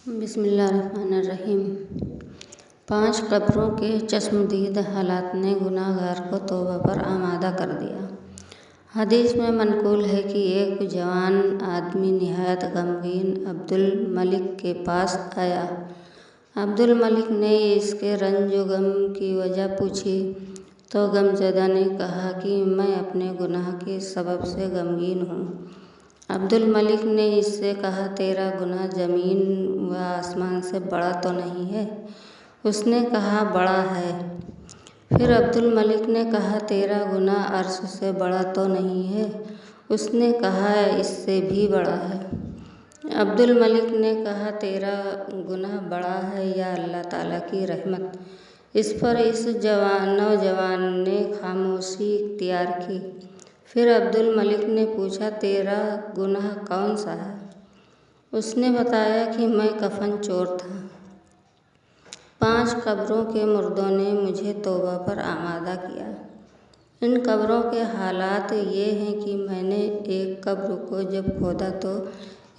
बिस्मिल्लाहिर्रहमानिर्रहीम। 5 कब्रों के चश्मदीद हालात ने गुनाहगार को तौबा पर आमादा कर दिया। हदीस में मनकूल है कि एक जवान आदमी निहायत गमगीन अब्दुल मलिक के पास आया। अब्दुल मलिक ने इसके रंज व गम की वजह पूछी तो गमज़दा ने कहा कि मैं अपने गुनाह के सबब से गमगीन हूँ। अब्दुल मलिक ने इससे कहा, तेरा गुनाह ज़मीन व आसमान से बड़ा तो नहीं है? उसने कहा, बड़ा है। फिर अब्दुल मलिक ने कहा, तेरा गुनाह अर्श से बड़ा तो नहीं है? उसने कहा, इससे भी बड़ा है। अब्दुल मलिक ने कहा, तेरा गुनाह बड़ा है या अल्लाह ताला की रहमत? इस पर इस नौजवान ने खामोशी इख्तियार की। फिर अब्दुल मलिक ने पूछा, तेरा गुनाह कौन सा है? उसने बताया कि मैं कफन चोर था। 5 कब्रों के मुर्दों ने मुझे तौबा पर आमादा किया। इन कब्रों के हालात ये हैं कि मैंने एक कब्र को जब खोदा तो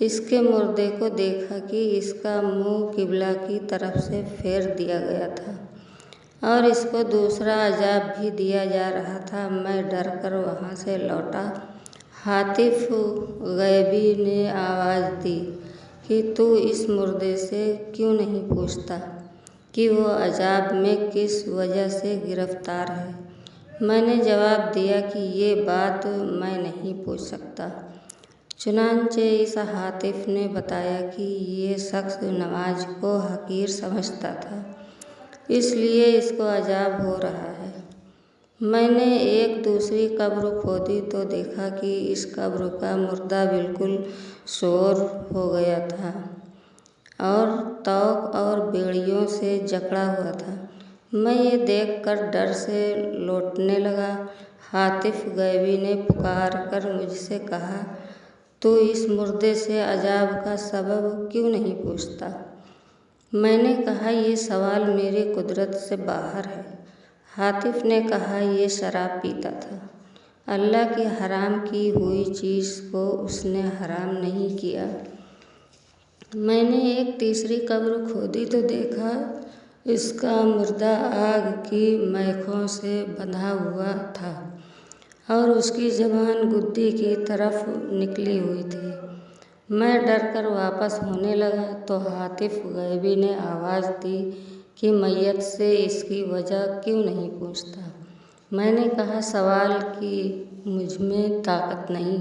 इसके मुर्दे को देखा कि इसका मुंह किबला की तरफ से फेर दिया गया था और इसको दूसरा अजाब भी दिया जा रहा था। मैं डर कर वहाँ से लौटा। हातिफ गैबी ने आवाज़ दी कि तू इस मुर्दे से क्यों नहीं पूछता कि वो अजाब में किस वजह से गिरफ्तार है? मैंने जवाब दिया कि ये बात मैं नहीं पूछ सकता। चुनांचे इस हातिफ ने बताया कि ये शख्स नमाज को हकीर समझता था, इसलिए इसको अजाब हो रहा है। मैंने एक दूसरी कब्र खोदी तो देखा कि इस कब्र का मुर्दा बिल्कुल शोर हो गया था और तौक और बेड़ियों से जकड़ा हुआ था। मैं ये देखकर डर से लौटने लगा। हातिफ गैबी ने पुकार कर मुझसे कहा, तू इस मुर्दे से अजाब का सबब क्यों नहीं पूछता? मैंने कहा, ये सवाल मेरी कुदरत से बाहर है। हातिफ ने कहा, ये शराब पीता था। अल्लाह की हराम की हुई चीज़ को उसने हराम नहीं किया। मैंने एक तीसरी कब्र खोदी तो देखा इसका मुर्दा आग की मैखों से बंधा हुआ था और उसकी ज़बान गुद्दी की तरफ निकली हुई थी। मैं डर कर वापस होने लगा तो हातिफ गैबी ने आवाज़ दी कि मैयत से इसकी वजह क्यों नहीं पूछता? मैंने कहा, सवाल की मुझमें ताकत नहीं।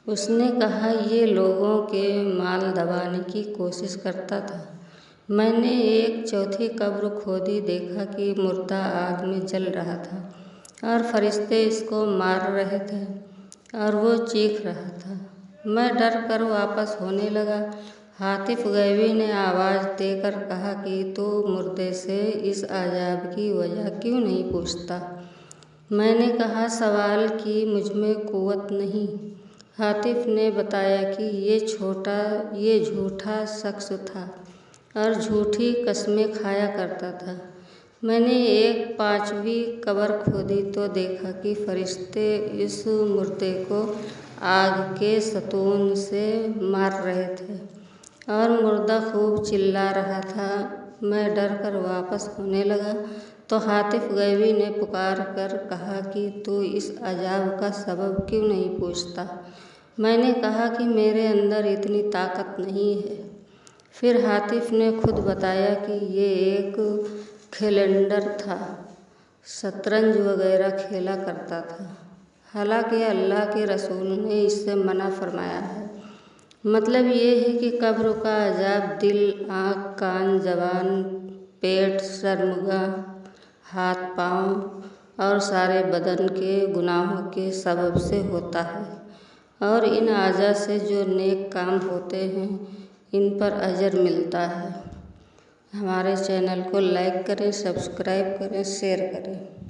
उसने कहा, ये लोगों के माल दबाने की कोशिश करता था। मैंने एक चौथी कब्र खोदी, देखा कि मुर्दा आग में जल रहा था और फरिश्ते इसको मार रहे थे और वो चीख रहा था। मैं डर कर वापस होने लगा। हातिफ गैबी ने आवाज़ देकर कहा कि तू मुर्दे से इस अजाब की वजह क्यों नहीं पूछता? मैंने कहा, सवाल की मुझमें कुव्वत नहीं। हातिफ ने बताया कि ये झूठा शख्स था और झूठी कस्में खाया करता था। मैंने एक 5वीं कब्र खोदी तो देखा कि फरिश्ते इस मुर्दे को आग के सतून से मार रहे थे और मुर्दा खूब चिल्ला रहा था। मैं डर कर वापस होने लगा तो हातिफ गैबी ने पुकार कर कहा कि तू इस अजाब का सबब क्यों नहीं पूछता? मैंने कहा कि मेरे अंदर इतनी ताकत नहीं है। फिर हातिफ ने खुद बताया कि ये एक खेलंडर था, शतरंज वगैरह खेला करता था। हालांकि अल्लाह के रसूल ने इससे मना फरमाया है। मतलब ये है कि कब्र का अजाब दिल, आँख, कान, ज़बान, पेट, शर्मगाह, हाथ पाँव और सारे बदन के गुनाहों के सबब से होता है और इन आज़ा से जो नेक काम होते हैं इन पर अजर मिलता है। हमारे चैनल को लाइक करें, सब्सक्राइब करें, शेयर करें।